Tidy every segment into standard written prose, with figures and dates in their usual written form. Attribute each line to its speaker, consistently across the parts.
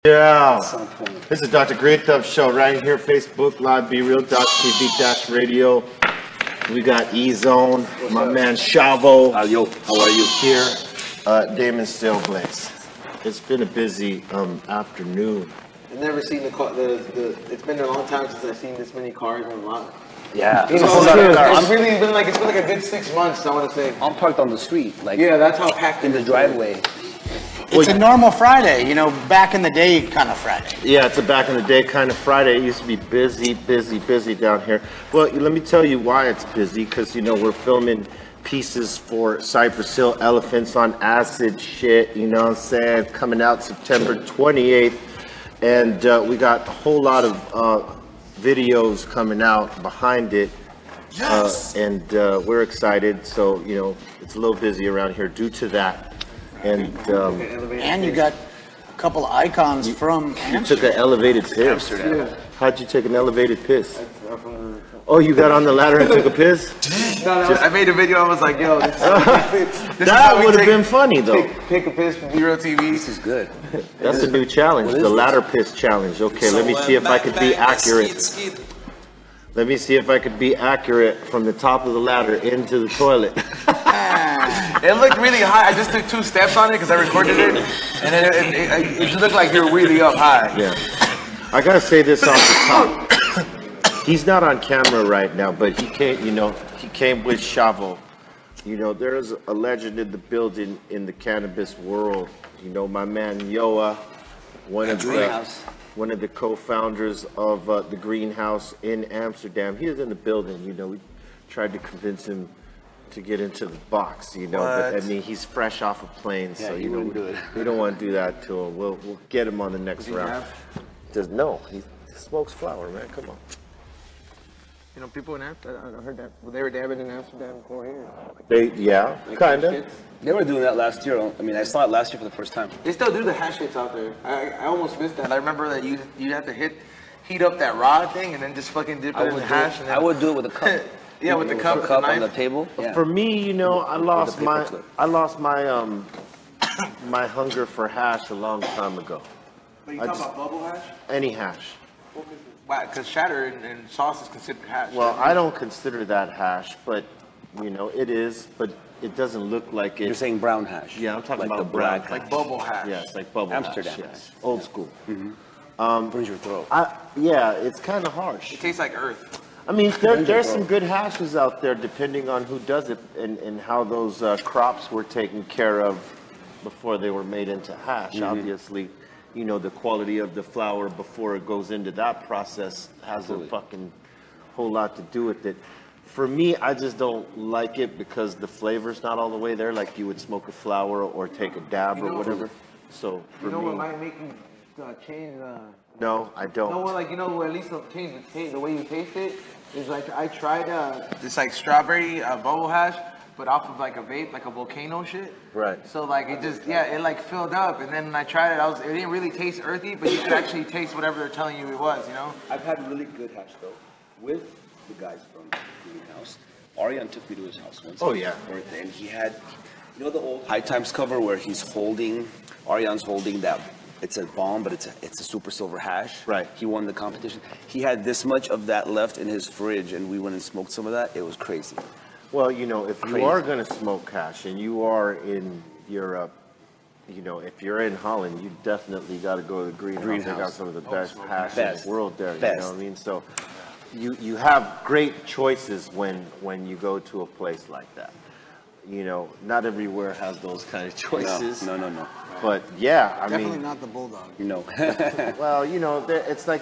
Speaker 1: Yeah, this is Dr. Greenthumb Show right here, Facebook Live, BeReal.tv-radio. We got E-Zone, my man Shavo.
Speaker 2: Yo, how are you?
Speaker 1: Here, Damon Stillblaze. It's been a busy afternoon.
Speaker 3: I've never seen the car. It's been a long time since I've seen this many cars on the lot.
Speaker 2: Yeah,
Speaker 3: It's been like a good 6 months. I want to say.
Speaker 2: I'm parked on the street, like
Speaker 3: that's how packed
Speaker 2: in the driveway.
Speaker 4: It's a normal Friday, you know, back in the day kind of Friday.
Speaker 1: Yeah, it's a back in the day kind of Friday. It used to be busy down here. Well, let me tell you why it's busy, because, you know, we're filming pieces for Cypress Hill Elephants on Acid shit, you know what I'm saying, coming out September 28th. And we got a whole lot of videos coming out behind it. Yes! We're excited, so, you know, it's a little busy around here due to that. And
Speaker 4: you got a couple of icons from
Speaker 1: Amsterdam. You took an elevated piss.
Speaker 3: Yeah.
Speaker 1: How'd you take an elevated piss? Oh, you got on the ladder and took a piss?
Speaker 3: No, I made a video. I was like, yo,
Speaker 1: that would have been funny, though.
Speaker 3: Take a piss from B-Real TV.
Speaker 2: This is good.
Speaker 1: That's a new challenge, the ladder piss challenge. Okay, let me see if I could be accurate. Let me see if I could be accurate from the top of the ladder into the toilet.
Speaker 3: It looked really high. I just took 2 steps on it because I recorded it, and it looked like you're really up high.
Speaker 1: Yeah. I gotta say this off the top. He's not on camera right now, but he came. You know, he came with Shavo. You know, there is a legend in the building in the cannabis world. You know, my man Yoa, one of the co-founders of the Greenhouse in Amsterdam. He is in the building. You know, we tried to convince him to get into the box, you know, but I mean, he's fresh off a plane, so you know, we don't want to do that to him. We'll get him on the next round. No, he smokes flower, man. Come on.
Speaker 3: You know, people in Amsterdam, I heard that they were dabbing in Amsterdam before here.
Speaker 1: Kind of.
Speaker 2: They were doing that last year. I mean, I saw it last year for the first time.
Speaker 3: They still do the hash hits out there. I almost missed that. I remember that you have to heat up that rod thing and then just fucking dip it in the hash.
Speaker 2: I would do it with a cup.
Speaker 3: Yeah, with the cup
Speaker 2: on the table. Yeah.
Speaker 1: For me, you know, I lost my my hunger for hash a long time ago.
Speaker 3: But you talking about bubble hash?
Speaker 1: Any hash.
Speaker 3: Because shatter and sauce is considered hash.
Speaker 1: Well, I don't consider that hash, but you know, it is. But it doesn't look like it.
Speaker 2: You're saying brown hash.
Speaker 1: Yeah, I'm talking
Speaker 2: like
Speaker 1: about brown hash.
Speaker 3: Like bubble hash.
Speaker 1: Yeah, it's like bubble
Speaker 2: Amsterdam
Speaker 1: hash. Yes. Old school.
Speaker 2: Burns your throat.
Speaker 1: Yeah, it's kind of harsh.
Speaker 3: It tastes like earth.
Speaker 1: I mean, there's some good hashes out there, depending on who does it and how those crops were taken care of before they were made into hash. Obviously, you know, the quality of the flour before it goes into that process has a fucking whole lot to do with it. For me, I just don't like it because the flavor's not all the way there, like you would smoke a flower or take a dab or whatever. So for
Speaker 3: what
Speaker 1: me,
Speaker 3: might make you change?
Speaker 1: no, I don't.
Speaker 3: No, well, like, you know, at least change the taste, the way you taste it. Is like I tried this like strawberry bubble hash, but off of like a vape, like a volcano shit.
Speaker 1: Right.
Speaker 3: So like it just it like filled up, and then when I tried it, it didn't really taste earthy, but you could actually taste whatever they're telling you it was, you know.
Speaker 2: I've had really good hash though with the guys from the Greenhouse. Arian took me to his house once.
Speaker 1: Oh yeah.
Speaker 2: Birthday, and he had, you know, the old High Times cover where Arian's holding that. It's a bomb, but it's a super silver hash.
Speaker 1: Right.
Speaker 2: He won the competition. He had this much of that left in his fridge, and we went and smoked some of that. It was crazy.
Speaker 1: Well, you know, if you are going to smoke hash and you are in Europe, you know, if you're in Holland, you definitely got to go to the Greenhouse. They got some of the best hash in the world there. You know what I mean? So you have great choices when you go to a place like that. You know, not everywhere has those kind of choices.
Speaker 2: No.
Speaker 1: But yeah, I
Speaker 4: Definitely
Speaker 1: mean,
Speaker 4: not the bulldog.
Speaker 2: No.
Speaker 1: well, you know, it's like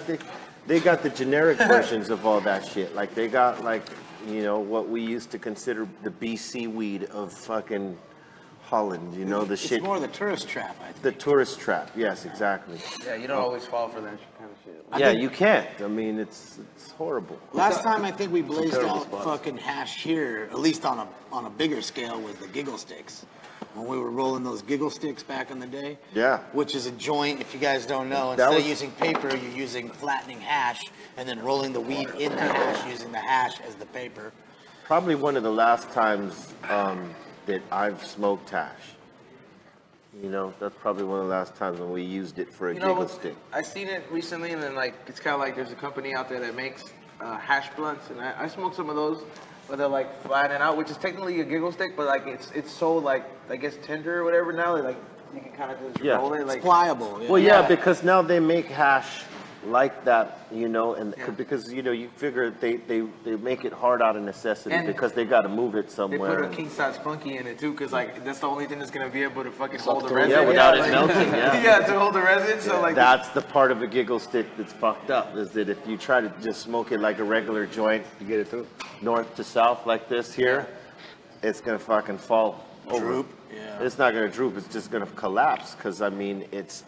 Speaker 1: they got the generic versions of all that shit. Like they got like, you know, what we used to consider the BC weed of fucking Holland. You know, the shit.
Speaker 4: It's more the tourist trap, I think.
Speaker 1: The tourist trap. Yes, exactly.
Speaker 3: Yeah, you don't always fall for that kind of shit.
Speaker 1: Yeah, you can't. I mean, it's horrible.
Speaker 4: Last time I think we blazed out fucking hash here, at least on a bigger scale, was the Giggle Sticks. When we were rolling those Giggle Sticks back in the day.
Speaker 1: Yeah.
Speaker 4: Which is a joint, if you guys don't know, instead of using paper, you're using flattening hash and then rolling the weed in the hash, using the hash as the paper.
Speaker 1: Probably one of the last times that I've smoked hash. You know, that's probably one of the last times when we used it for a
Speaker 3: You know,
Speaker 1: giggle stick.
Speaker 3: I seen it recently, and then like it's kind of like there's a company out there that makes hash blunts, and I smoked some of those, but they're like flat and out, which is technically a giggle stick, but like it's so like I guess tender or whatever now that like you can kind of just roll it like
Speaker 4: It's pliable. Yeah.
Speaker 1: Well, yeah, because now they make hash like that, you know, and because you know you figure they make it hard out of necessity
Speaker 3: And
Speaker 1: because they got to move it
Speaker 3: they
Speaker 1: somewhere.
Speaker 3: put a king size funky in it too, cause like that's the only thing that's gonna be able to fucking hold the
Speaker 2: Yeah,
Speaker 3: resin.
Speaker 1: without it
Speaker 3: like,
Speaker 1: melting, yeah.
Speaker 3: yeah, to hold the resin. So like
Speaker 1: That's the part of a giggle stick that's fucked up, is that if you try to just smoke it like a regular joint, you get it through north to south like this here, it's gonna fucking fall over.
Speaker 4: Droop. Yeah.
Speaker 1: It's not gonna droop. It's just gonna collapse because I mean it's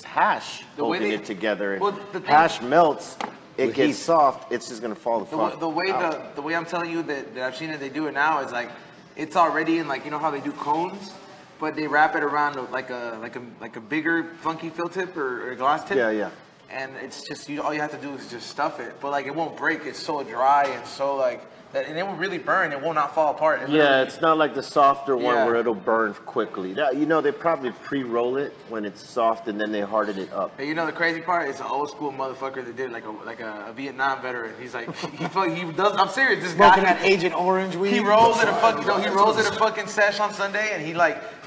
Speaker 1: hash
Speaker 3: The way
Speaker 1: holding
Speaker 3: they-
Speaker 1: it together. And
Speaker 3: well, the thing-
Speaker 1: hash melts, it gets soft. It's just gonna fall the fuck.
Speaker 3: the way
Speaker 1: out.
Speaker 3: the way I'm telling you that I've seen it, they do it now is like it's already in like you know how they do cones, but they wrap it around like a bigger funky fill tip or a glass tip.
Speaker 1: Yeah.
Speaker 3: And it's just all you have to do is just stuff it, but like it won't break. It's so dry and so like that, and it will really burn. It will not fall apart.
Speaker 1: Yeah, it's not like the softer one
Speaker 3: Yeah.
Speaker 1: where it'll burn quickly. That, you know, they probably pre-roll it when it's soft and then they harden it up.
Speaker 3: And you know the crazy part? It's an old school motherfucker that did it, like a Vietnam veteran. He's like he does. I'm serious. This
Speaker 4: Smoking
Speaker 3: guy.
Speaker 4: that Agent Orange weed.
Speaker 3: He rolls at a fucking he rolls at a fucking sesh on Sunday, and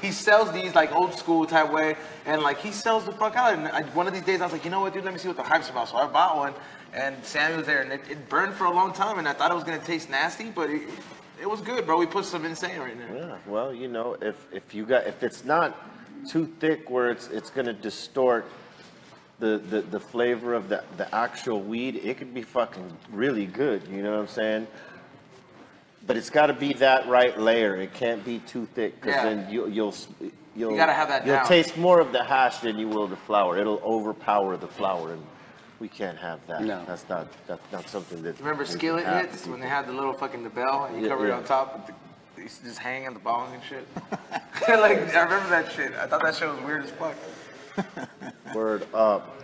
Speaker 3: he sells these like old school type way, and like he sells the fuck out. And one of these days I was like, you know what, dude, let me see what the hype's about. So I bought one, and Sammy was there, and it burned for a long time, and I thought it was gonna taste nasty, but it was good, bro. We put some insane right now.
Speaker 1: Yeah, well, you know, if it's not too thick where it's gonna distort the flavor of the actual weed, it could be fucking really good. You know what I'm saying? But it's got to be that right layer. It can't be too thick because then you'll
Speaker 3: You gotta have that
Speaker 1: you'll
Speaker 3: down.
Speaker 1: taste more of the hash than you will the flour. It'll overpower the flour, and we can't have that.
Speaker 2: No.
Speaker 1: That's not something that.
Speaker 3: Remember
Speaker 1: we can
Speaker 3: skillet
Speaker 1: have.
Speaker 3: hits when they had the little fucking the bell and you cover it on top with they used to just hang on the bong and shit. Like I remember that shit. I thought that shit was weird as fuck.
Speaker 1: Word up.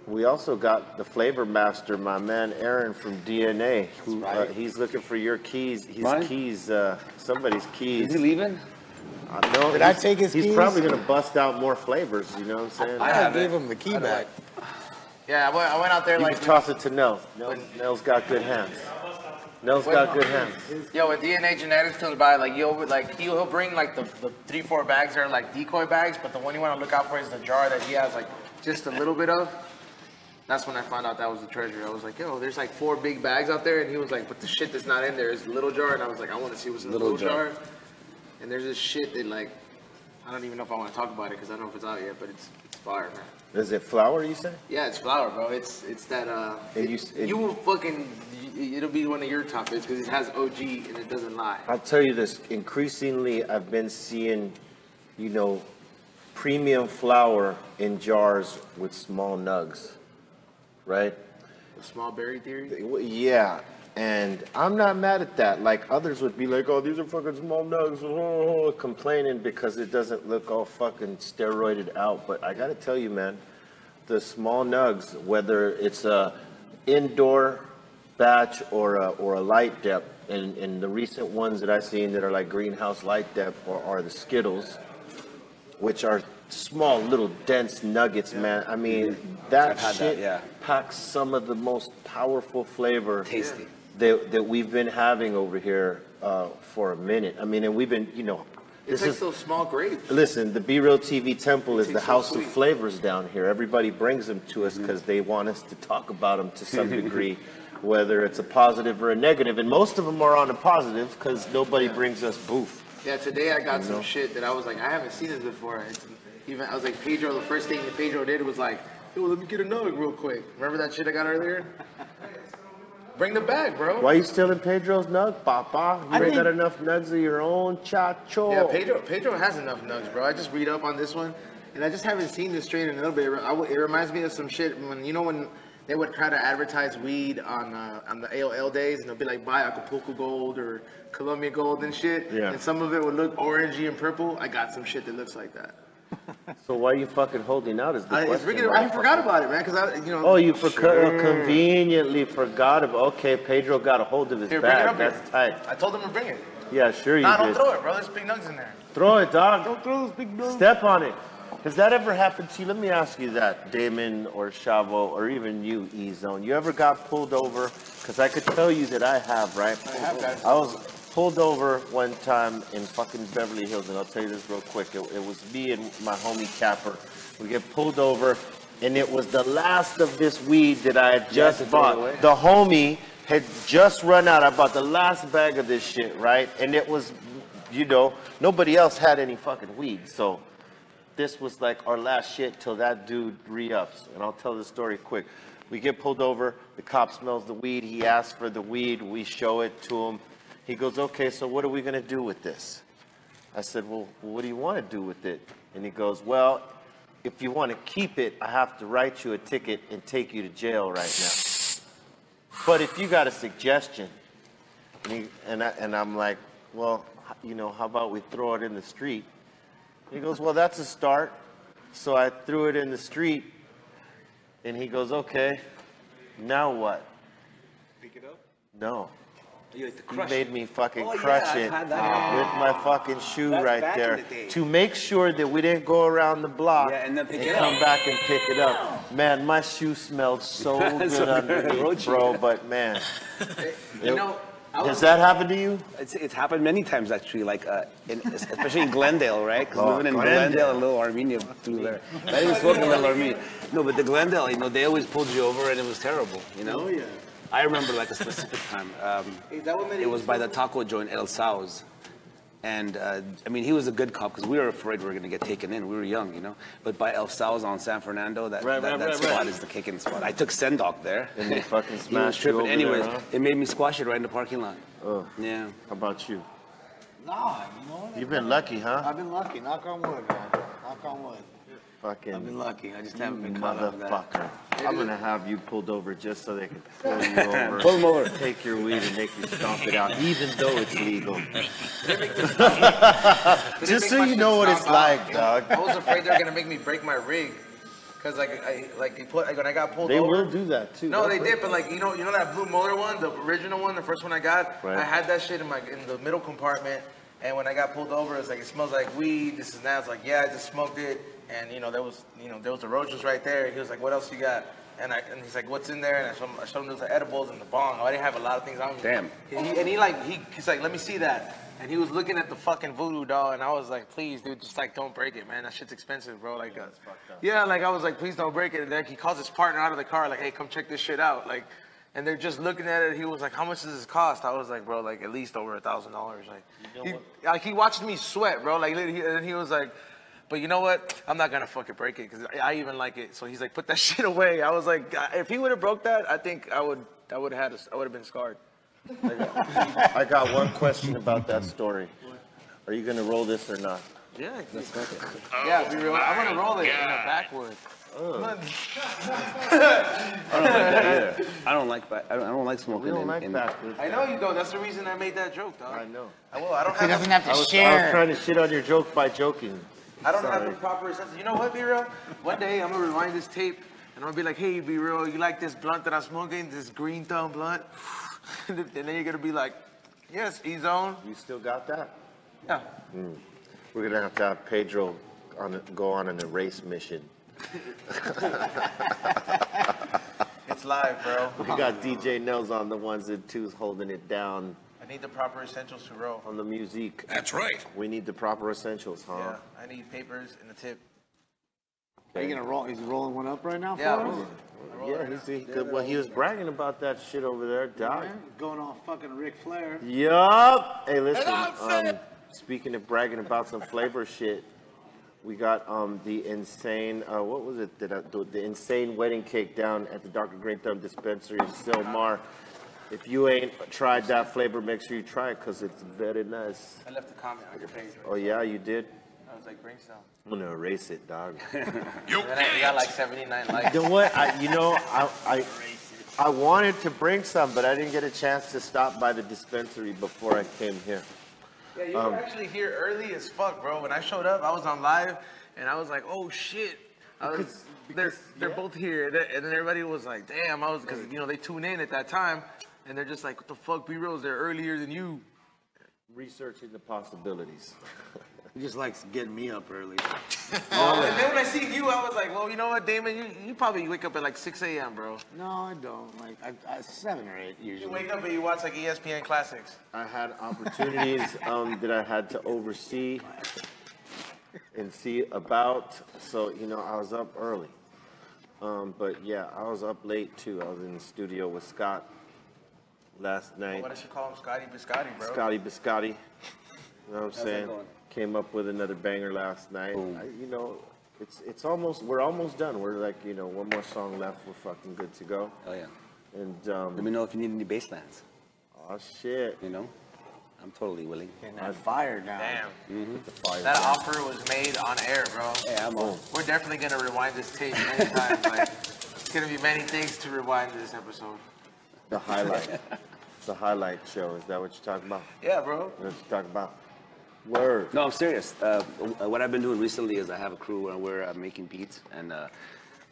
Speaker 1: We also got the flavor master, my man Aaron from DNA. Who he's looking for your keys. His
Speaker 2: Mine?
Speaker 1: keys. Somebody's keys.
Speaker 2: Is he leaving?
Speaker 1: No,
Speaker 4: Did I take his
Speaker 1: He's
Speaker 4: keys?
Speaker 1: probably gonna bust out more flavors. You know what I'm saying?
Speaker 4: I gave him the key back.
Speaker 3: Yeah, I went out there
Speaker 1: You
Speaker 3: like
Speaker 1: can toss it to Nell. Nell's got good hands. Nell's got good hands.
Speaker 3: yo, when DNA Genetics comes by, like he'll bring like the 3-4 bags that are like decoy bags, but the one you want to look out for is the jar that he has like just a little bit of. That's when I found out that was the treasure. I was like, yo, there's like 4 big bags out there, and he was like, but the shit that's not in there is the little jar, and I was like, I want to see what's in the little jar. And there's this shit that like, I don't even know if I want to talk about it because I don't know if it's out yet, but it's fire, man.
Speaker 1: Is it flour? You say?
Speaker 3: Yeah, it's flour, bro. It's that you will fucking it'll be one of your topics because it has OG and it doesn't lie.
Speaker 1: I'll tell you this. Increasingly, I've been seeing, you know, premium flour in jars with small nugs, right?
Speaker 3: The small berry theory.
Speaker 1: Yeah, and I'm not mad at that. Like others would be like, oh, these are fucking small nugs, complaining because it doesn't look all fucking steroided out. But I gotta tell you, man, the small nugs, whether it's a indoor batch or a light depth, and the recent ones that I've seen that are like greenhouse light depth are the Skittles, which are small little dense nuggets, man. I mean, that shit packs some of the most powerful flavor
Speaker 2: Tasty.
Speaker 1: that we've been having over here for a minute. I mean, and we've been, you know,
Speaker 3: It's like those small grapes.
Speaker 1: listen, the B Real TV Temple is the
Speaker 3: tastes so
Speaker 1: house
Speaker 3: sweet.
Speaker 1: of flavors down here. Everybody brings them to us because they want us to talk about them to some degree, whether it's a positive or a negative. And most of them are on a positive because nobody brings us boof.
Speaker 3: Yeah, today I got some shit that I was like, I haven't seen this before. Even I was like, Pedro. The first thing that Pedro did was like, yo, let me get a nug real quick. Remember that shit I got earlier? Bring the bag, bro.
Speaker 1: Why are you stealing Pedro's nug, Papa? You ain't got enough nugs of your own, chacho.
Speaker 3: Yeah, Pedro has enough nugs, bro. I just read up on this one, and I just haven't seen this strain in a little bit. It reminds me of some shit when they would try to advertise weed on the AOL days, and they'll be like, buy Acapulco Gold or Colombia Gold and shit.
Speaker 1: Yeah.
Speaker 3: And some of it would look orangey and purple. I got some shit that looks like that.
Speaker 1: So why are you fucking holding out? Is the question?
Speaker 3: I forgot about it, man, because
Speaker 1: Oh, you conveniently forgot about. Okay, Pedro got a hold of his
Speaker 3: Here, bring it
Speaker 1: bag.
Speaker 3: up here.
Speaker 1: That's tight.
Speaker 3: I told him to bring it.
Speaker 1: Yeah, sure you
Speaker 3: Nah,
Speaker 1: did.
Speaker 3: don't throw it, bro. There's big nugs in there.
Speaker 1: Throw it, dog.
Speaker 4: Don't throw those big nugs.
Speaker 1: Step on it. Has that ever happened to you? Let me ask you that, Damon or Shavo, or even you, E-Zone. You ever got pulled over? Because I could tell you that I have, right?
Speaker 3: I have, guys.
Speaker 1: I was pulled over one time in fucking Beverly Hills, and I'll tell you this real quick. It was me and my homie Capper. We get pulled over, and it was the last of this weed that I had just bought. The homie had just run out. I bought the last bag of this shit, right? And it was, you know, nobody else had any fucking weed, so this was like our last shit till that dude re-ups. And I'll tell the story quick. We get pulled over. The cop smells the weed. He asks for the weed. We show it to him. He goes, okay, so what are we going to do with this? I said, well, what do you want to do with it? And he goes, well, if you want to keep it, I have to write you a ticket and take you to jail right now. But if you got a suggestion, and I'm like, well, you know, how about we throw it in the street? He goes, well, that's a start. So I threw it in the street, and he goes, okay, now what?
Speaker 2: Pick it up?
Speaker 1: No.
Speaker 2: You have to
Speaker 1: He
Speaker 2: crush
Speaker 1: made
Speaker 2: it.
Speaker 1: me fucking
Speaker 2: Oh,
Speaker 1: crush
Speaker 2: yeah,
Speaker 1: it
Speaker 2: I've had that.
Speaker 1: with my fucking shoe
Speaker 2: That's
Speaker 1: right
Speaker 2: back in
Speaker 1: there
Speaker 2: the day.
Speaker 1: to make sure that we didn't go around the block
Speaker 2: Yeah, and then pick
Speaker 1: and
Speaker 2: it
Speaker 1: come
Speaker 2: up.
Speaker 1: back and pick it up. Man, my shoe smelled so good
Speaker 2: So good.
Speaker 1: underneath, bro, but man.
Speaker 3: You know,
Speaker 1: Has that happened to you?
Speaker 2: It's happened many times actually, like especially in Glendale, right? Because
Speaker 1: Oh,
Speaker 2: living in
Speaker 1: Glendale.
Speaker 2: Glendale and Little Armenia through there. I even spoke in Little Armenia. No, but the Glendale, you know, they always pulled you over and it was terrible, you know?
Speaker 4: Oh, yeah.
Speaker 2: I remember like a specific time. It was by the taco joint El Sao's. And I mean, he was a good cop because we were afraid we were going to get taken in. We were young, you know. But by El Sao's on San Fernando, that spot is the kicking spot. I took Sendok there.
Speaker 1: And they fucking
Speaker 2: He was
Speaker 1: smashed you
Speaker 2: tripping.
Speaker 1: over
Speaker 2: Anyways,
Speaker 1: there, huh?
Speaker 2: it made me squash it right in the parking lot.
Speaker 1: Oh,
Speaker 2: Yeah.
Speaker 1: how about you?
Speaker 4: Nah, you know what?
Speaker 1: You've been lucky, huh?
Speaker 4: I've been lucky. Knock on wood, man. Knock on wood. I've been
Speaker 1: Fucking
Speaker 4: lucky. I just haven't been caught up with that.
Speaker 1: motherfucker. I'm gonna have you pulled over just so they can pull you over.
Speaker 2: Pull him over.
Speaker 1: Take your weed and make you stomp it out, even though it's legal. Just so you know what it's like, dog.
Speaker 3: I was afraid they were gonna make me break my rig, cause when I got pulled
Speaker 1: They
Speaker 3: over.
Speaker 1: will do that too.
Speaker 3: No, they did, but like you know that blue motor one, the original one, the first one I got.
Speaker 1: Right.
Speaker 3: I had that shit in the middle compartment, and when I got pulled over, it's like it smells like weed. This is that. It's like yeah, I just smoked it, and there was the roaches right there. He was like, what else you got? And he's like, what's in there? And I showed him those edibles and the bong. I didn't have a lot of things on me.
Speaker 2: Damn.
Speaker 3: He's like, let me see that. And he was looking at the fucking voodoo doll, and I was like, please, dude, just like don't break it, man. That shit's expensive, bro. Like, yeah, like I was like, please don't break it. And then he calls his partner out of the car, like, hey, come check this shit out, like. And they're just looking at it. He was like, how much does this cost? I was like, bro, like at least over $1,000. Like, he watched me sweat, bro. Like, and he was like, but you know what? I'm not gonna fucking break it because I even like it. So he's like, put that shit away. I was like, if he would have broke that, I think I would have been scarred.
Speaker 1: I got one question about that story. Are you gonna roll this or not?
Speaker 3: Yeah, yeah. Be real. I'm gonna roll it in a backwood.
Speaker 2: I don't like smoking.
Speaker 1: We don't like backwards.
Speaker 3: I know you don't. That's the reason I made that joke, dog.
Speaker 1: I know.
Speaker 3: I will. I don't
Speaker 4: He
Speaker 3: have.
Speaker 4: doesn't have to
Speaker 1: I was
Speaker 4: share.
Speaker 1: trying to shit on your joke by joking.
Speaker 3: I don't have
Speaker 1: Sorry.
Speaker 3: the proper sense. You know what, B-Real? One day I'm gonna rewind this tape and I'm gonna be like, hey, B-Real, you like this blunt that I'm smoking, this Greenthumb blunt? And then you're gonna be like, yes, E-Zone.
Speaker 1: You still got that?
Speaker 3: Yeah.
Speaker 1: We're gonna have to have Pedro go on an erase mission.
Speaker 3: It's live, bro.
Speaker 1: We got DJ Nels on the ones and twos holding it down
Speaker 3: I need the proper essentials to roll.
Speaker 1: on the music.
Speaker 5: That's right.
Speaker 1: We need the proper essentials, huh?
Speaker 3: Yeah, I need papers and a tip.
Speaker 4: Are you gonna roll? He's rolling one up right now for
Speaker 3: Yeah,
Speaker 4: us?
Speaker 1: Well, he was bragging about that shit over there, Doc.
Speaker 4: Yeah, going all fucking Ric Flair.
Speaker 1: Yup. Hey, listen. Speaking of bragging about some flavor shit, we got the insane. What was it? The insane wedding cake down at the Dr. Greenthumb dispensary in Silmar. If you ain't tried that flavor, make sure you try it because it's very nice.
Speaker 3: I left a comment on your page.
Speaker 1: Oh yeah, you did.
Speaker 3: I was like, bring some.
Speaker 1: I'm gonna erase it, dog.
Speaker 3: And then I got like 79 likes.
Speaker 1: You know what? I wanted to bring some, but I didn't get a chance to stop by the dispensary before I came here.
Speaker 3: Yeah, you were actually here early as fuck, bro. When I showed up, I was on live, and I was like, oh shit. They're both here, and then everybody was like, damn. Because they tune in at that time, and they're just like, what the fuck, B-Real's there earlier than you.
Speaker 1: researching the possibilities.
Speaker 4: He just likes getting me up early.
Speaker 3: Oh, and then when I seen you, I was like, well, you know what, Damon, you probably wake up at like 6 a.m., bro.
Speaker 4: No, I don't. Like, I 7 or 8 usually.
Speaker 3: You wake up and you watch like ESPN Classics.
Speaker 1: I had opportunities that I had to oversee and see about, so, you know, I was up early. But yeah, I was up late too. I was in the studio with Scott last night.
Speaker 3: What does she call him? Scotty Biscotti, bro.
Speaker 1: Scotty Biscotti. You know what I'm saying?
Speaker 2: going?
Speaker 1: Came up with another banger last night. You know, it's almost, we're almost done. We're like, you know, one more song left. We're fucking good to go.
Speaker 2: Oh yeah.
Speaker 1: And
Speaker 2: Let me know if you need any bass lines.
Speaker 1: oh shit.
Speaker 2: You know, I'm totally willing.
Speaker 4: Getting that fire down.
Speaker 3: Damn.
Speaker 1: The fire
Speaker 3: That
Speaker 1: down.
Speaker 3: offer was made on air, bro.
Speaker 2: Yeah, I'm on.
Speaker 3: We're definitely gonna rewind this tape many times. Like, it's gonna be many things to rewind in this episode.
Speaker 1: The highlight. The highlight show. Is that what you're talking about?
Speaker 3: Yeah, bro.
Speaker 1: What you talking about? Word.
Speaker 2: No, I'm serious. What I've been doing recently is I have a crew where we're making beats, and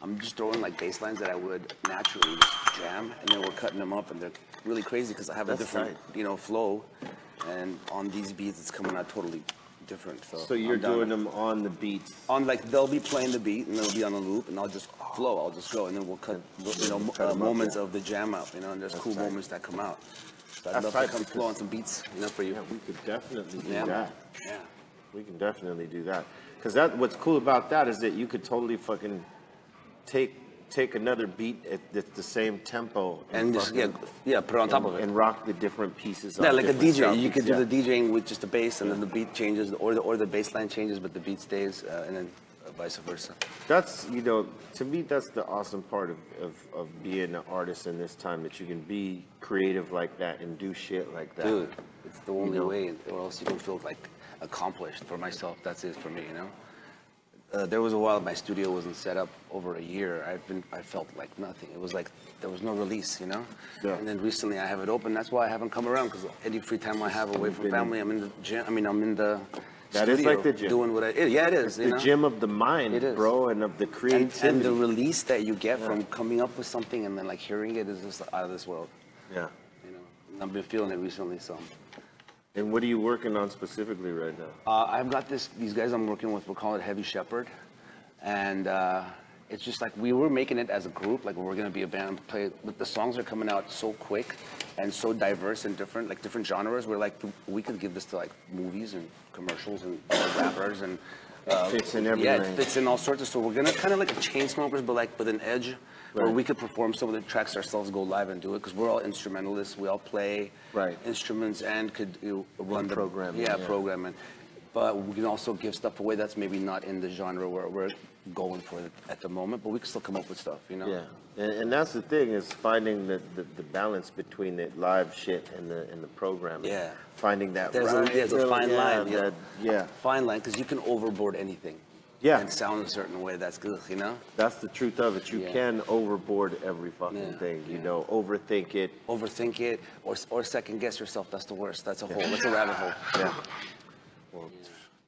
Speaker 2: I'm just throwing like bass lines that I would naturally just jam, and then we're cutting them up, and they're really crazy because I have a
Speaker 1: That's
Speaker 2: different,
Speaker 1: tight.
Speaker 2: you know, flow, and on these beats it's coming out totally different.
Speaker 1: So you're
Speaker 2: I'm down.
Speaker 1: doing them on the beats.
Speaker 2: On like they'll be playing the beat and it'll be on a loop, and I'll just flow. I'll just go, and then we'll cut, you know,
Speaker 1: Cut 'em up,
Speaker 2: moments
Speaker 1: yeah.
Speaker 2: of the jam out, you know, and there's cool
Speaker 1: tight.
Speaker 2: moments that come out. So I'd
Speaker 1: That's
Speaker 2: love
Speaker 1: tight
Speaker 2: to come
Speaker 1: because-
Speaker 2: flow on some beats, you know, for you.
Speaker 1: Yeah, we could definitely do
Speaker 2: Yeah,
Speaker 1: that.
Speaker 2: yeah.
Speaker 1: We can definitely do that. Because that, what's cool about that is that you could totally fucking take another beat at the same tempo
Speaker 2: And just
Speaker 1: fucking-
Speaker 2: put it on top of it.
Speaker 1: and rock the different pieces.
Speaker 2: Yeah,
Speaker 1: on
Speaker 2: like a
Speaker 1: different
Speaker 2: DJ. You
Speaker 1: sound
Speaker 2: could
Speaker 1: beats,
Speaker 2: do the
Speaker 1: yeah.
Speaker 2: DJing with just the bass, and then the beat changes, or the bass line changes, but the beat stays, and then vice versa.
Speaker 1: That's, you know, to me, that's the awesome part of being an artist in this time, that you can be creative like that and do shit like that.
Speaker 2: Dude, it's the only
Speaker 1: know?
Speaker 2: way, or else you can feel like accomplished. For myself, that's it for me, you know. There was a while my studio wasn't set up over a year. I felt like nothing. It was like there was no release, you know.
Speaker 1: Yeah.
Speaker 2: And then recently I have it open. That's why I haven't come around, because any free time I have away from family, I'm in the gym. I mean, I'm in the
Speaker 1: That is
Speaker 2: studio
Speaker 1: like the gym.
Speaker 2: doing what yeah, it is.
Speaker 1: The
Speaker 2: you know?
Speaker 1: gym of the mind,
Speaker 2: It is.
Speaker 1: bro, and of the creativity.
Speaker 2: And the release that you get from coming up with something and then like hearing it is just out of this world,
Speaker 1: Yeah.
Speaker 2: you know. And I've been feeling it recently, so.
Speaker 1: And what are you working on specifically right now?
Speaker 2: I've got these guys I'm working with, we'll call it Heavy Shepherd. And it's just like we were making it as a group, like we're gonna be a band, but the songs are coming out so quick and so diverse and different, like different genres. We're like, we could give this to like movies and commercials and rappers and
Speaker 1: Fits in every
Speaker 2: yeah,
Speaker 1: range.
Speaker 2: it fits in all sorts of. So we're gonna kind of like a Chainsmokers, but like with an edge, where
Speaker 1: Right.
Speaker 2: we could perform some of the tracks ourselves, go live and do it, because we're all instrumentalists. We all play
Speaker 1: Right.
Speaker 2: instruments and could run the
Speaker 1: programming,
Speaker 2: Yeah,
Speaker 1: yeah.
Speaker 2: programming. But we can also give stuff away that's maybe not in the genre where we're going for it at the moment, but we can still come up with stuff, you know?
Speaker 1: Yeah, and that's the thing, is finding the balance between the live shit and the programming.
Speaker 2: Yeah.
Speaker 1: Finding that
Speaker 2: There's
Speaker 1: right.
Speaker 2: a
Speaker 1: little-
Speaker 2: fine line, yeah.
Speaker 1: yeah.
Speaker 2: Fine line, because you can overboard anything.
Speaker 1: Yeah.
Speaker 2: And sound a certain way, that's good, you know?
Speaker 1: That's the truth of it. You
Speaker 2: Yeah.
Speaker 1: can overboard every fucking
Speaker 2: Yeah,
Speaker 1: thing, you
Speaker 2: yeah.
Speaker 1: know, overthink it.
Speaker 2: Overthink it, or second guess yourself, that's the worst. That's a hole, that's a rabbit hole.
Speaker 1: Yeah. Well,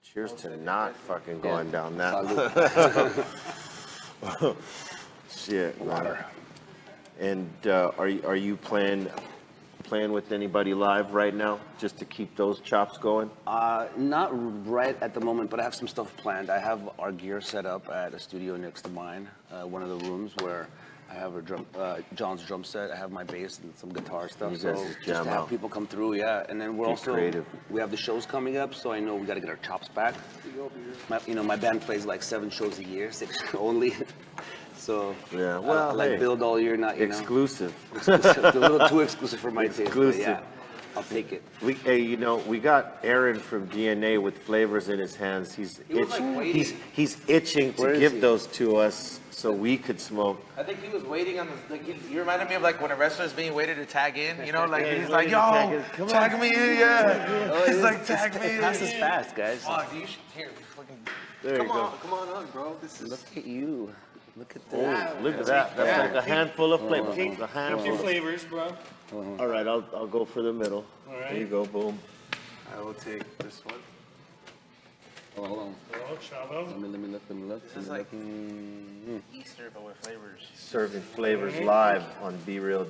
Speaker 1: cheers to not fucking going down that.
Speaker 2: Salud.
Speaker 1: Shit, water. And are you playing with anybody live right now, just to keep those chops going?
Speaker 2: Not right at the moment, but I have some stuff planned. I have our gear set up at a studio next to mine, one of the rooms where I have John's drum set. I have my bass and some guitar stuff.
Speaker 1: You guys
Speaker 2: So
Speaker 1: just
Speaker 2: just
Speaker 1: jam
Speaker 2: to have
Speaker 1: out.
Speaker 2: people come through, yeah. And then we're
Speaker 1: Get
Speaker 2: also
Speaker 1: creative.
Speaker 2: we have the shows coming up, so I know we got to get our chops back. My band plays like 7 shows a year, 6 only. So
Speaker 1: Yeah,
Speaker 2: I
Speaker 1: well,
Speaker 2: like
Speaker 1: hey,
Speaker 2: build all year, not
Speaker 1: Exclusive.
Speaker 2: Exclusive. It's a little too exclusive for my taste, but
Speaker 1: Exclusive.
Speaker 2: yeah, I'll take it.
Speaker 1: We got Aaron from DNA with flavors in his hands. He's
Speaker 3: was, like,
Speaker 1: itching.
Speaker 3: waiting.
Speaker 1: He's itching
Speaker 2: Where
Speaker 1: to
Speaker 2: is
Speaker 1: give
Speaker 2: he?
Speaker 1: those to us so we could smoke.
Speaker 3: I think he was waiting on the. Like, you reminded me of like when a wrestler's being waited to tag in. You know, like
Speaker 1: Yeah,
Speaker 3: he's
Speaker 1: he's
Speaker 3: like,
Speaker 1: waiting to tag
Speaker 3: "Yo,
Speaker 1: in. Come
Speaker 3: tag
Speaker 1: on."
Speaker 3: me in, yeah." He's like, "Tag me
Speaker 2: It
Speaker 3: in."
Speaker 2: passes fast, guys.
Speaker 3: Oh, dude, you should here. Fucking.
Speaker 1: There you go.
Speaker 3: Come on, bro. This is.
Speaker 2: Look at you. Look at
Speaker 1: Oh,
Speaker 2: that.
Speaker 1: look at that. That's
Speaker 3: Yeah.
Speaker 1: like a handful of flavors.
Speaker 5: Pick
Speaker 1: A handful.
Speaker 5: your flavors, bro.
Speaker 1: All right, I'll go for the middle.
Speaker 5: All right.
Speaker 1: There you go. Boom.
Speaker 3: I will take this one.
Speaker 2: Hold on.
Speaker 5: Oh, Shavo.
Speaker 2: Let me look.
Speaker 3: This is like Easter, but with flavors.
Speaker 1: Serving flavors live on Be Real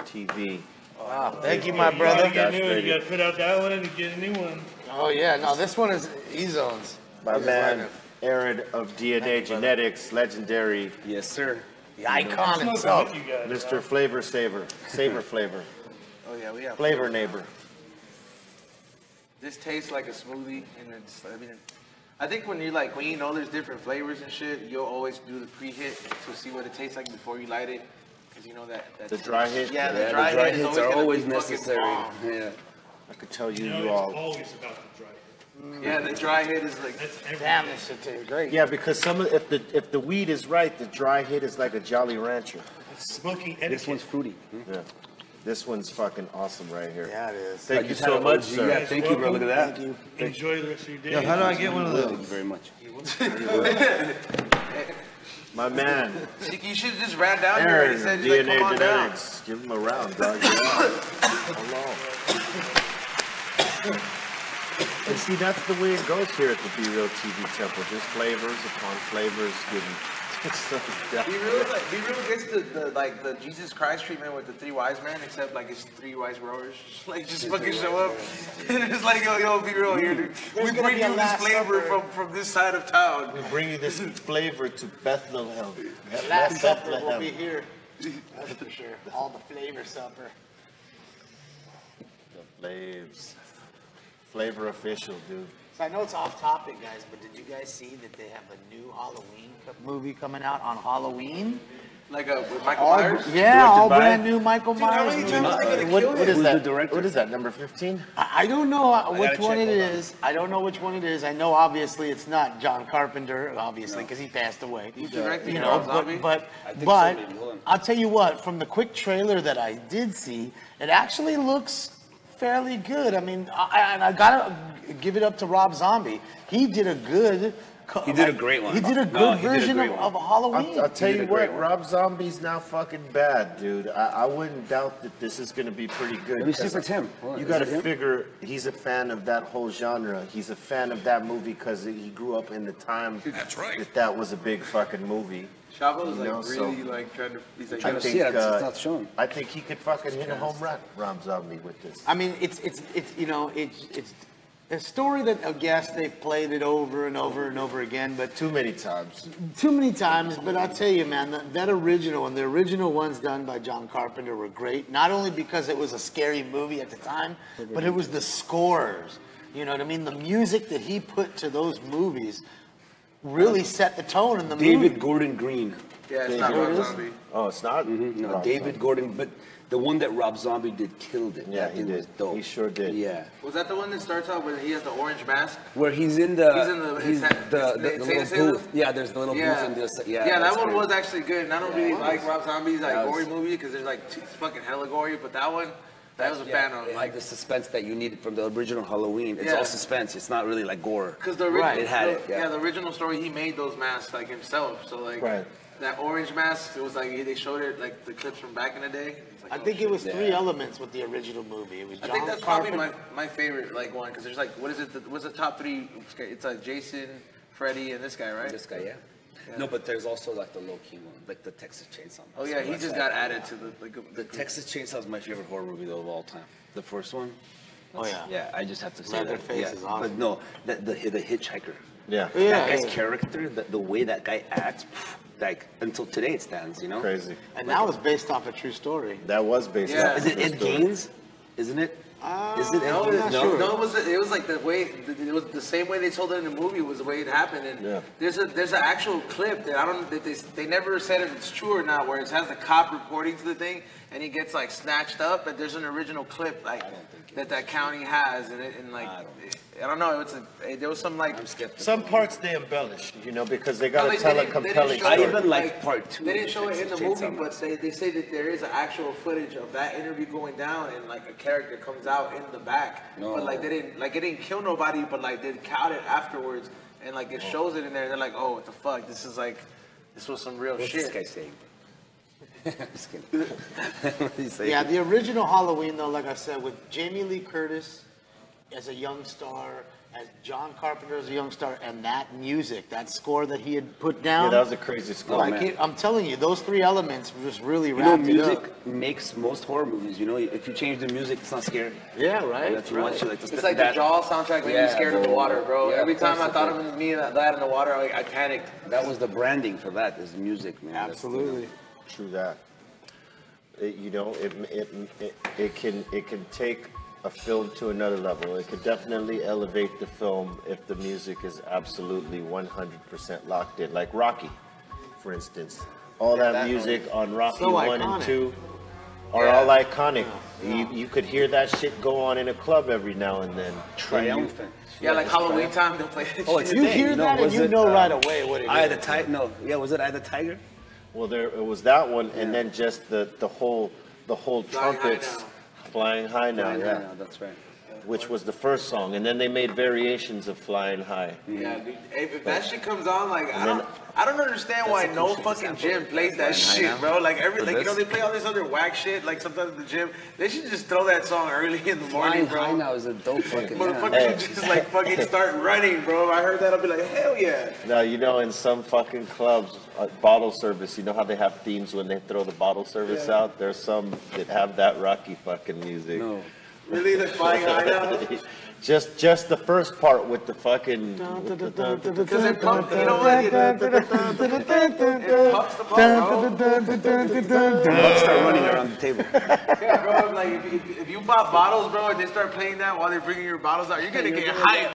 Speaker 1: TV.
Speaker 4: Wow, thank you, my brother.
Speaker 5: You gotta put out that one and get a new one.
Speaker 4: Oh yeah, no, this one is E-Zones.
Speaker 1: My man, Aaron of DNA Genetics, legendary.
Speaker 2: Yes, sir.
Speaker 4: The icon
Speaker 5: Smoking
Speaker 4: himself.
Speaker 5: with you guys.
Speaker 1: Mr. Flavor Saver. Savor Flavor.
Speaker 3: Oh yeah, we have.
Speaker 1: Flavor Neighbor.
Speaker 3: This tastes like a smoothie, and it's. I mean, I think when you know there's different flavors and shit, you'll always do the pre-hit to see what it tastes like before you light it, because you know that.
Speaker 1: The dry hit?
Speaker 3: Yeah, the
Speaker 2: Yeah,
Speaker 3: dry hit is
Speaker 2: hits are
Speaker 3: gonna
Speaker 2: always
Speaker 3: be fucking
Speaker 2: necessary.
Speaker 3: bomb.
Speaker 2: Yeah.
Speaker 1: I could tell you,
Speaker 5: You know,
Speaker 1: you
Speaker 5: it's
Speaker 1: all.
Speaker 5: always about the dry.
Speaker 3: Yeah, the dry hit is like.
Speaker 5: That's everything.
Speaker 4: Damn, this shit tastes great.
Speaker 1: Yeah, because if the weed is right, the dry hit is like a Jolly Rancher.
Speaker 5: It's smoking etiquette.
Speaker 2: This one's fruity.
Speaker 1: Yeah. This one's fucking awesome right here.
Speaker 4: Yeah, it is.
Speaker 1: Thank
Speaker 2: I
Speaker 1: you
Speaker 2: just
Speaker 1: so
Speaker 2: had a
Speaker 1: much,
Speaker 2: OG.
Speaker 1: sir.
Speaker 2: Yeah, thank you, bro. Look at that.
Speaker 4: Thank you.
Speaker 5: Enjoy the rest of your day.
Speaker 6: Yo, how do I get one of
Speaker 2: Thank you
Speaker 6: those?
Speaker 2: very much.
Speaker 1: My man,
Speaker 3: You should have just ran down here
Speaker 1: Aaron,
Speaker 3: and said, like,
Speaker 1: DNA
Speaker 3: come on down.
Speaker 1: Genetics. Give him a round, dog. Hello. And see, that's the way it goes here at the Be Real TV Temple. Just flavors upon flavors, giving.
Speaker 3: Be real gets the Jesus Christ treatment with the three wise men, except like it's three wise growers. Like just fucking show up. And it's like, yo, Be Real here, dude. We
Speaker 4: gonna
Speaker 3: bring
Speaker 4: be a
Speaker 3: you this
Speaker 4: Last
Speaker 3: flavor
Speaker 4: Supper.
Speaker 3: from this side of town.
Speaker 1: We bring you this flavor to Bethlehem.
Speaker 4: Last Supper will be here. That's for sure. All the flavor supper.
Speaker 1: The flaves. Flavor official, dude.
Speaker 4: So I know it's off topic, guys, but did you guys see that they have a new Halloween movie coming out on Halloween?
Speaker 3: Like with Michael Myers?
Speaker 4: Yeah, all
Speaker 1: by-
Speaker 4: brand new Michael Myers movie.
Speaker 1: What is
Speaker 2: Who's
Speaker 1: that?
Speaker 2: the director?
Speaker 1: What is that? Number 15?
Speaker 4: I don't know which
Speaker 2: gotta
Speaker 4: one
Speaker 2: check,
Speaker 4: it
Speaker 2: hold on.
Speaker 4: is. I don't know which one it is. I know obviously it's not John Carpenter, obviously, because he passed away.
Speaker 3: He's directing
Speaker 4: You
Speaker 3: Rob
Speaker 4: know,
Speaker 3: Zombie?
Speaker 4: but
Speaker 2: think so,
Speaker 4: but
Speaker 2: maybe. Hold on.
Speaker 4: I'll tell you what. From the quick trailer that I did see, it actually looks fairly good. I mean, I gotta give it up to Rob Zombie. He did a good.
Speaker 2: He did a great one.
Speaker 4: He did a
Speaker 2: No,
Speaker 4: good
Speaker 2: he did a
Speaker 4: version
Speaker 2: great
Speaker 4: of
Speaker 2: one.
Speaker 4: Halloween.
Speaker 1: I'll tell
Speaker 2: did
Speaker 1: you
Speaker 2: a great
Speaker 1: what,
Speaker 2: one.
Speaker 1: Rob Zombie's now fucking bad, dude. I wouldn't doubt that this is going to be pretty good.
Speaker 2: Let me see if
Speaker 1: 'cause
Speaker 2: it's him. Hold on,
Speaker 1: You
Speaker 2: is
Speaker 1: got to
Speaker 2: it him?
Speaker 1: figure he's a fan of that whole genre. He's a fan of that movie because he grew up in the time that was a big fucking movie.
Speaker 3: Shavo is
Speaker 1: You know,
Speaker 3: like
Speaker 1: so-
Speaker 3: really like trying to. He's like
Speaker 1: I
Speaker 3: trying to
Speaker 1: think,
Speaker 2: see it, it's not shown.
Speaker 1: I think he could fucking hit a home run, Rob Zombie, with this.
Speaker 4: I mean, it's you know, it's a story that I guess they've played it over and over and over again, but
Speaker 1: Too many times.
Speaker 4: too many times. But I'll tell you, man, that original and the original ones done by John Carpenter were great. Not only because it was a scary movie at the time, but it was the scores. You know what I mean? The music that he put to those movies really set the tone in the movie.
Speaker 2: David Gordon Green.
Speaker 3: Yeah, it's not
Speaker 1: Here it
Speaker 3: Rob
Speaker 1: is?
Speaker 3: Zombie.
Speaker 1: Oh, it's not?
Speaker 2: No,
Speaker 1: Rob
Speaker 2: David
Speaker 1: Zombie.
Speaker 2: Gordon, but the one that Rob Zombie did killed it.
Speaker 1: Yeah,
Speaker 2: That
Speaker 1: he
Speaker 2: thing
Speaker 1: did.
Speaker 2: was dope.
Speaker 1: He sure did.
Speaker 2: Yeah.
Speaker 3: Was that the one that starts out where he has the orange mask?
Speaker 2: Where he's in the,
Speaker 3: He's in the-
Speaker 2: he's
Speaker 3: it's that-
Speaker 2: the,
Speaker 3: it's
Speaker 2: the
Speaker 3: the
Speaker 2: little
Speaker 3: Satan
Speaker 2: booth. Yeah, there's the little booth
Speaker 3: Yeah.
Speaker 2: in this.
Speaker 3: Yeah,
Speaker 2: Yeah,
Speaker 3: that
Speaker 2: that's
Speaker 3: one
Speaker 2: great.
Speaker 3: was actually good. And I don't really like Rob Zombie's like
Speaker 2: That was-
Speaker 3: gory movie because there's like it's fucking hella gory, but that one, that was a fan of.
Speaker 2: It
Speaker 3: Like,
Speaker 2: had the suspense that you needed from the original Halloween. It's
Speaker 3: Yeah.
Speaker 2: all suspense. It's not really like gore.
Speaker 3: because the original,
Speaker 4: Right.
Speaker 2: It had it, yeah.
Speaker 3: the original story he made those masks like himself. So like
Speaker 1: Right.
Speaker 3: that orange mask, it was like they showed it like the clips from back in the day. It's like,
Speaker 4: I
Speaker 3: oh,
Speaker 4: think
Speaker 3: shit.
Speaker 4: it was three elements with the original movie. It was John
Speaker 3: I think that's
Speaker 4: Carpenter.
Speaker 3: probably my favorite like one because there's like what is it? What's the top three? It's like Jason, Freddy, and this guy, right?
Speaker 2: This guy, yeah. No, but there's also like the low key one, like the Texas Chainsaw.
Speaker 3: Oh yeah, he
Speaker 2: That's
Speaker 3: just
Speaker 2: like-
Speaker 3: got added to the
Speaker 2: The Texas Chainsaw is my favorite horror movie though of all time. The first one.
Speaker 4: Oh yeah.
Speaker 2: Yeah, I just have to say
Speaker 4: Leatherface
Speaker 2: that.
Speaker 4: is awesome.
Speaker 2: But no, the hitchhiker.
Speaker 1: Yeah.
Speaker 4: Yeah.
Speaker 2: That guy's character, the way that guy acts, like until today it stands. You know.
Speaker 1: Crazy.
Speaker 4: And that was based off a true story.
Speaker 1: That was based
Speaker 3: Yeah.
Speaker 1: on
Speaker 2: Is it
Speaker 1: a
Speaker 2: Ed
Speaker 1: story.
Speaker 2: Gaines? Isn't it? Is it Ed
Speaker 3: No,
Speaker 2: Gaines?
Speaker 3: no, it was like the way it was the same way they told it in the movie was the way it happened. And
Speaker 1: Yeah.
Speaker 3: there's an actual clip that I don't that they never said if it's true or not, where it has the cop reporting to the thing and he gets like snatched up. But there's an original clip like that county has and like I don't know. There was some like.
Speaker 2: I'm skeptical.
Speaker 1: Some parts they embellish, you know, because they got
Speaker 3: No,
Speaker 1: to
Speaker 3: they
Speaker 1: tell a
Speaker 3: didn't- they didn't
Speaker 1: compelling
Speaker 3: show
Speaker 2: I
Speaker 3: it,
Speaker 1: story.
Speaker 2: even like part two
Speaker 3: They
Speaker 2: of
Speaker 3: didn't show it in the
Speaker 2: Texas
Speaker 3: movie,
Speaker 2: Chainsaw
Speaker 3: but they say that there is an actual footage of that interview going down, and like a character comes out in the back.
Speaker 2: No.
Speaker 3: But like it didn't kill nobody, but like they caught it afterwards, and like it shows it in there. And they're like, oh, what the fuck? This was some real
Speaker 2: What's this
Speaker 3: shit.
Speaker 2: guy saying? I'm just kidding. What did he say?
Speaker 4: Yeah, the original Halloween though, like I said, with Jamie Lee Curtis, as a young star, as John Carpenter as a young star, and that music, that score that he had put down.
Speaker 1: Yeah, that was a crazy score.
Speaker 4: I'm telling you, those three elements just really
Speaker 2: You know,
Speaker 4: wrapped it up.
Speaker 2: music makes most horror movies. You know, if you change the music, it's not scary.
Speaker 4: Yeah, right.
Speaker 2: If you want you like
Speaker 3: It's like the Jaws soundtrack made me scared of the water, bro.
Speaker 2: Yeah,
Speaker 3: Every time I thought
Speaker 2: basically.
Speaker 3: of me and that in the water, I panicked.
Speaker 2: That was the branding for that. Is music, man. That's,
Speaker 4: Absolutely.
Speaker 1: True that. It can take a film to another level. It could definitely elevate the film if the music is absolutely 100% locked in. Like Rocky, for instance. All that music on Rocky
Speaker 4: So
Speaker 1: 1 and
Speaker 4: iconic.
Speaker 1: 2 are all iconic. You could hear that shit go on in a club every now and then.
Speaker 2: triumphant.
Speaker 3: Yeah, like Halloween time, they'll play this
Speaker 2: Oh,
Speaker 3: shit.
Speaker 2: it's
Speaker 4: You
Speaker 2: the thing,
Speaker 4: hear that and
Speaker 2: was
Speaker 4: you
Speaker 2: it,
Speaker 4: know right away what it is.
Speaker 2: I had the tiger. No, yeah, was it I had the tiger?
Speaker 1: Well, it was that one, and then just the whole
Speaker 3: Flying High
Speaker 1: trumpets flying high now, yeah.
Speaker 2: That's right.
Speaker 1: Which was the first song, and then they made variations of Flying High.
Speaker 3: Yeah, dude. Hey, if that shit comes on, like
Speaker 1: then-
Speaker 3: I don't understand why
Speaker 2: a
Speaker 3: no
Speaker 2: cool
Speaker 3: fucking
Speaker 2: example.
Speaker 3: gym plays that
Speaker 2: Flying High
Speaker 3: shit,
Speaker 2: now?
Speaker 3: bro. Like
Speaker 2: For
Speaker 3: you know,
Speaker 2: this?
Speaker 3: they play all this other whack shit. Like sometimes at the gym, they should just throw that song early in the morning,
Speaker 2: Flying High
Speaker 3: bro.
Speaker 2: now is a dope fucking.
Speaker 3: Motherfuckers
Speaker 2: Yeah.
Speaker 3: should just like fucking start running, bro. I heard that, I'll be like, hell yeah.
Speaker 1: Now, in some fucking clubs, bottle service, you know how they have themes when they throw the bottle service out? There's some that have that Rocky fucking music.
Speaker 2: No.
Speaker 3: Really, the Flying High now?
Speaker 1: Just the first part with the fucking...
Speaker 3: Because it pumps, you know what? It pumps the pump, bro.
Speaker 2: Let's start running around the table.
Speaker 3: Yeah, bro. Like if you pop bottles, bro, and they start playing that while they're bringing your bottles out, you're gonna get hyped.